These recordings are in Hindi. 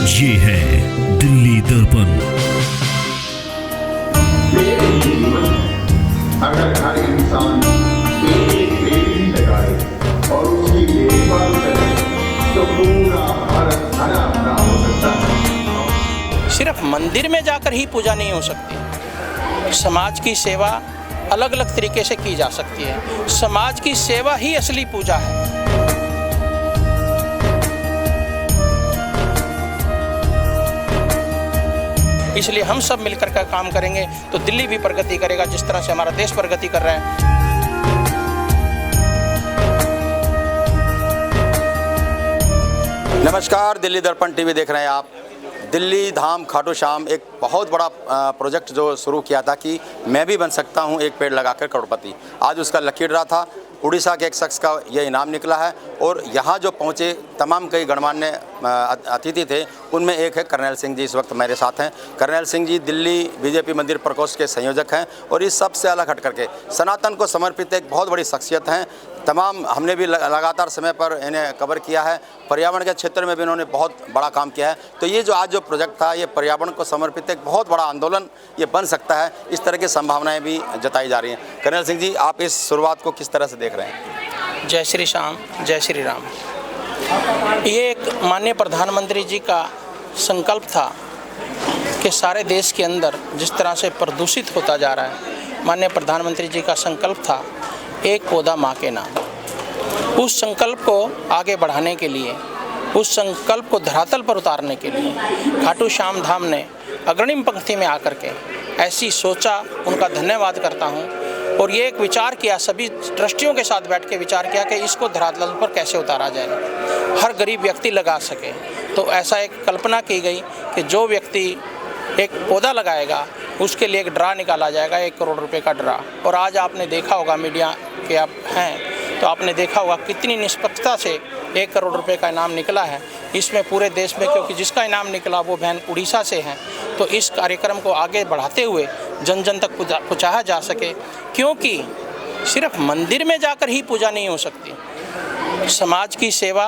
ये है दिल्ली दर्पण। अगर हर इंसान एक पेड़ भी लगाए और उसकी देखभाल करे तो पूरा भारत हरा भरा हो सकता है। सिर्फ मंदिर में जाकर ही पूजा नहीं हो सकती, समाज की सेवा अलग अलग तरीके से की जा सकती है। समाज की सेवा ही असली पूजा है। इसलिए हम सब मिलकर का काम करेंगे तो दिल्ली भी प्रगति करेगा, जिस तरह से हमारा देश प्रगति कर रहा है। नमस्कार, दिल्ली दर्पण टीवी देख रहे हैं आप। दिल्ली धाम खाटू श्याम एक बहुत बड़ा प्रोजेक्ट जो शुरू किया था कि मैं भी बन सकता हूं एक पेड़ लगाकर करोड़पति। आज उसका लकी ड्रा था। उड़ीसा के एक शख्स का यह इनाम निकला है और यहाँ जो पहुँचे तमाम कई गणमान्य अतिथि थे, उनमें एक है करनैल सिंह जी। इस वक्त मेरे साथ हैं। करनैल सिंह जी दिल्ली बीजेपी मंदिर प्रकोष्ठ के संयोजक हैं और इस सबसे अलग हट करके सनातन को समर्पित एक बहुत बड़ी शख्सियत हैं। तमाम हमने भी लगातार समय पर इन्हें कवर किया है। पर्यावरण के क्षेत्र में भी इन्होंने बहुत बड़ा काम किया है। तो ये जो आज जो प्रोजेक्ट था, ये पर्यावरण को समर्पित एक बहुत बड़ा आंदोलन ये बन सकता है, इस तरह की संभावनाएं भी जताई जा रही हैं। करनैल सिंह जी, आप इस शुरुआत को किस तरह से देख रहे हैं? जय श्री श्याम, जय श्री राम। ये एक माननीय प्रधानमंत्री जी का संकल्प था कि सारे देश के अंदर जिस तरह से प्रदूषित होता जा रहा है, माननीय प्रधानमंत्री जी का संकल्प था एक पौधा माँ के नाम। उस संकल्प को आगे बढ़ाने के लिए, उस संकल्प को धरातल पर उतारने के लिए खाटू श्याम धाम ने अग्रणी पंक्ति में आकर के ऐसी सोचा, उनका धन्यवाद करता हूँ। और ये एक विचार किया, सभी ट्रस्टियों के साथ बैठ के विचार किया कि इसको धरातल पर कैसे उतारा जाए, हर गरीब व्यक्ति लगा सके। तो ऐसा एक कल्पना की गई कि जो व्यक्ति एक पौधा लगाएगा उसके लिए एक ड्रा निकाला जाएगा, 1 करोड़ रुपए का ड्रा। और आज आपने देखा होगा, मीडिया के आप हैं तो आपने देखा होगा कितनी निष्पक्षता से 1 करोड़ रुपए का इनाम निकला है। इसमें पूरे देश में, क्योंकि जिसका इनाम निकला वो बहन उड़ीसा से हैं, तो इस कार्यक्रम को आगे बढ़ाते हुए जन जन तक पहुँचाया जा सके। क्योंकि सिर्फ मंदिर में जाकर ही पूजा नहीं हो सकती, समाज की सेवा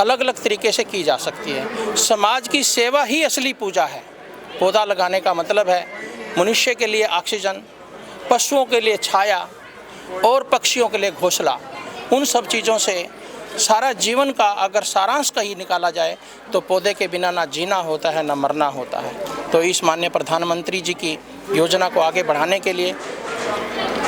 अलग अलग तरीके से की जा सकती है। समाज की सेवा ही असली पूजा है। पौधा लगाने का मतलब है मनुष्य के लिए ऑक्सीजन, पशुओं के लिए छाया और पक्षियों के लिए घोंसला। उन सब चीज़ों से सारा जीवन का अगर सारांश कहीं निकाला जाए तो पौधे के बिना ना जीना होता है, ना मरना होता है। तो इस माननीय प्रधानमंत्री जी की योजना को आगे बढ़ाने के लिए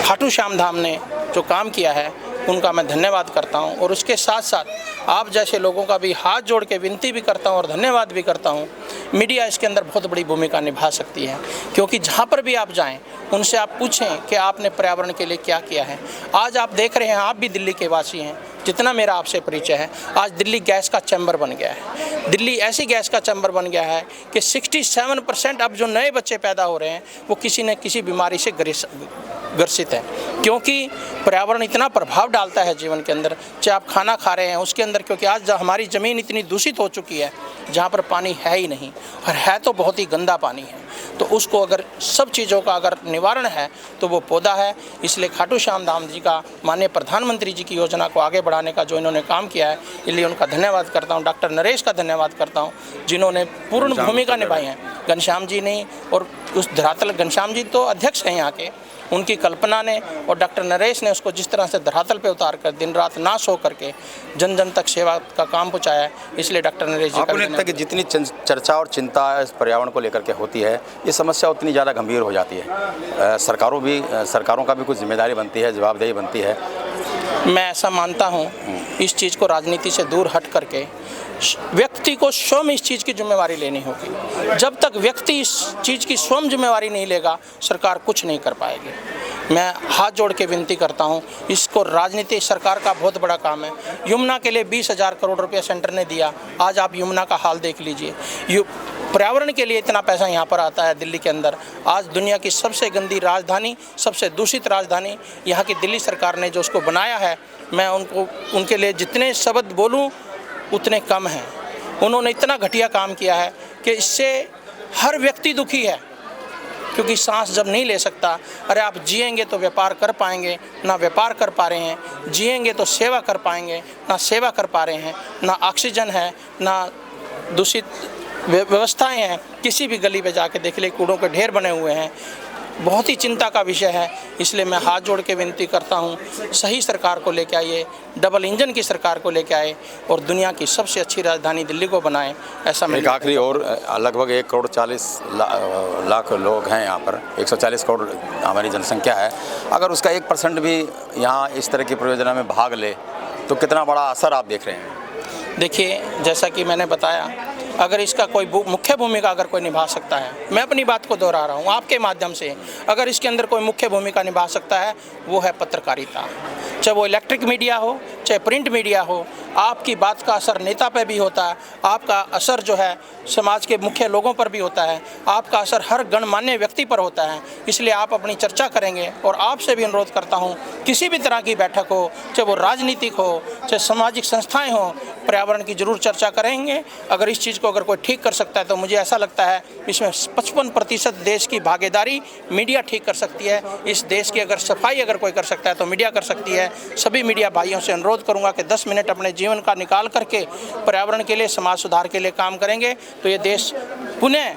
खाटू श्याम धाम ने जो काम किया है, उनका मैं धन्यवाद करता हूं। और उसके साथ साथ आप जैसे लोगों का भी हाथ जोड़ के विनती भी करता हूं और धन्यवाद भी करता हूं। मीडिया इसके अंदर बहुत बड़ी भूमिका निभा सकती है, क्योंकि जहां पर भी आप जाएं उनसे आप पूछें कि आपने पर्यावरण के लिए क्या किया है। आज आप देख रहे हैं, आप भी दिल्ली के वासी हैं, जितना मेरा आपसे परिचय है, आज दिल्ली गैस का चैम्बर बन गया है। दिल्ली ऐसी गैस का चैम्बर बन गया है कि 67% अब जो नए बच्चे पैदा हो रहे हैं वो किसी न किसी बीमारी से ग्रसित है। क्योंकि पर्यावरण इतना प्रभाव डालता है जीवन के अंदर, चाहे आप खाना खा रहे हैं उसके अंदर, क्योंकि आज हमारी ज़मीन इतनी दूषित हो चुकी है जहाँ पर पानी है ही नहीं, और है तो बहुत ही गंदा पानी है। तो उसको अगर सब चीज़ों का अगर निवारण है तो वो पौधा है। इसलिए खाटू श्याम धाम जी का, माननीय प्रधानमंत्री जी की योजना को आगे बढ़ाने का जो इन्होंने काम किया है, इसलिए उनका धन्यवाद करता हूँ। डॉक्टर नरेश का धन्यवाद करता हूँ, जिन्होंने पूर्ण भूमिका निभाई है। घनश्याम जी ने, और उस धरातल, घनश्याम जी तो अध्यक्ष हैं यहाँ के, उनकी कल्पना ने और डॉक्टर नरेश ने उसको जिस तरह से धरातल पे उतार कर दिन रात ना सो करके जन जन तक सेवा का काम पहुँचाया है। इसलिए डॉक्टर नरेश जी आपको लगता है कि जितनी चर्चा और चिंता इस पर्यावरण को लेकर के होती है, ये समस्या उतनी ज़्यादा गंभीर हो जाती है? सरकारों का भी कुछ जिम्मेदारी बनती है, जवाबदेही बनती है। मैं ऐसा मानता हूँ, इस चीज़ को राजनीति से दूर हट करके व्यक्ति को स्वयं इस चीज़ की जिम्मेवारी लेनी होगी। जब तक व्यक्ति इस चीज़ की स्वयं जिम्मेवारी नहीं लेगा, सरकार कुछ नहीं कर पाएगी। मैं हाथ जोड़ के विनती करता हूं, इसको राजनीति सरकार का बहुत बड़ा काम है। यमुना के लिए 20,000 करोड़ रुपया सेंटर ने दिया। आज आप यमुना का हाल देख लीजिए। पर्यावरण के लिए इतना पैसा यहाँ पर आता है दिल्ली के अंदर। आज दुनिया की सबसे गंदी राजधानी, सबसे दूषित राजधानी यहाँ की दिल्ली सरकार ने जो उसको बनाया है, मैं उनके लिए जितने शब्द बोलूँ उतने कम हैं। उन्होंने इतना घटिया काम किया है कि इससे हर व्यक्ति दुखी है, क्योंकि सांस जब नहीं ले सकता, अरे आप जिएंगे तो व्यापार कर पाएंगे, ना व्यापार कर पा रहे हैं, जिएंगे तो सेवा कर पाएंगे, ना सेवा कर पा रहे हैं, ना ऑक्सीजन है, ना दूषित व्यवस्थाएं हैं, किसी भी गली पे जाके देख ले, कूड़ों के ढेर बने हुए हैं। बहुत ही चिंता का विषय है। इसलिए मैं हाथ जोड़ के विनती करता हूँ, सही सरकार को लेके आइए, डबल इंजन की सरकार को लेके आए और दुनिया की सबसे अच्छी राजधानी दिल्ली को बनाएं। ऐसा एक आखिरी और लगभग 1,40,00,000 लोग हैं यहाँ पर, 140 करोड़ हमारी जनसंख्या है। अगर उसका 1% भी यहाँ इस तरह की परियोजना में भाग ले तो कितना बड़ा असर आप देख रहे हैं? देखिए, जैसा कि मैंने बताया, अगर इसका कोई मुख्य भूमिका अगर कोई निभा सकता है, मैं अपनी बात को दोहरा रहा हूँ आपके माध्यम से, अगर इसके अंदर कोई मुख्य भूमिका निभा सकता है वो है पत्रकारिता। चाहे वो इलेक्ट्रिक मीडिया हो, चाहे प्रिंट मीडिया हो, आपकी बात का असर नेता पे भी होता है, आपका असर जो है समाज के मुख्य लोगों पर भी होता है, आपका असर हर गणमान्य व्यक्ति पर होता है। इसलिए आप अपनी चर्चा करेंगे और आपसे भी अनुरोध करता हूँ, किसी भी तरह की बैठक हो, चाहे वो राजनीतिक हो, चाहे सामाजिक संस्थाएं हो, पर्यावरण की जरूर चर्चा करेंगे। अगर इस चीज़ को अगर कोई ठीक कर सकता है तो मुझे ऐसा लगता है इसमें 55% देश की भागीदारी मीडिया ठीक कर सकती है। इस देश की अगर सफाई अगर कोई कर सकता है तो मीडिया कर सकती है। सभी मीडिया भाइयों से अनुरोध करूंगा कि 10 मिनट अपने जीवन का निकाल करके पर्यावरण के लिए, समाज सुधार के लिए काम करेंगे तो ये देश पुनः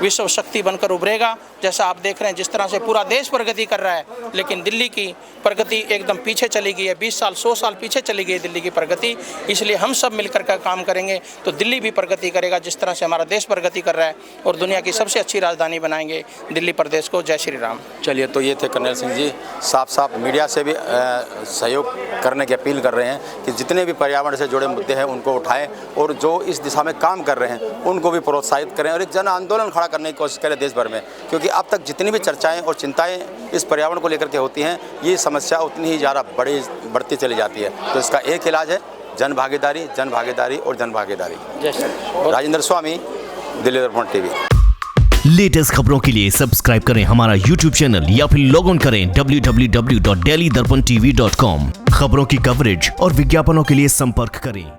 विश्व शक्ति बनकर उभरेगा। जैसा आप देख रहे हैं जिस तरह से पूरा देश प्रगति कर रहा है, लेकिन दिल्ली की प्रगति एकदम पीछे चली गई है। 20 साल 100 साल पीछे चली गई है दिल्ली की प्रगति। इसलिए हम सब मिलकर का काम करेंगे तो दिल्ली भी प्रगति करेगा जिस तरह से हमारा देश प्रगति कर रहा है, और दुनिया की सबसे अच्छी राजधानी बनाएंगे दिल्ली प्रदेश को। जय श्री राम। चलिए, तो ये थे कर्नल सिंह जी, साफ साफ मीडिया से भी सहयोग करने की अपील कर रहे हैं कि जितने भी पर्यावरण से जुड़े मुद्दे हैं उनको उठाएं और जो इस दिशा में काम कर रहे हैं उनको भी प्रोत्साहित करें और एक जन आंदोलन खड़ा करने की कोशिश करें देश भर में। क्योंकि अब तक जितनी भी चर्चाएं और चिंताएं इस पर्यावरण को लेकर के होती हैं, ये समस्या उतनी ही ज़्यादा बढ़ती चली जाती है। तो इसका एक इलाज है जन भागीदारी, जन भागीदारी और जन भागीदारी। राजेंद्र स्वामी, दिल्ली दर्पण टीवी। लेटेस्ट खबरों के लिए सब्सक्राइब करें हमारा YouTube चैनल या फिर लॉग ऑन करें www.delhidarpantv.com। खबरों की कवरेज और विज्ञापनों के लिए संपर्क करें।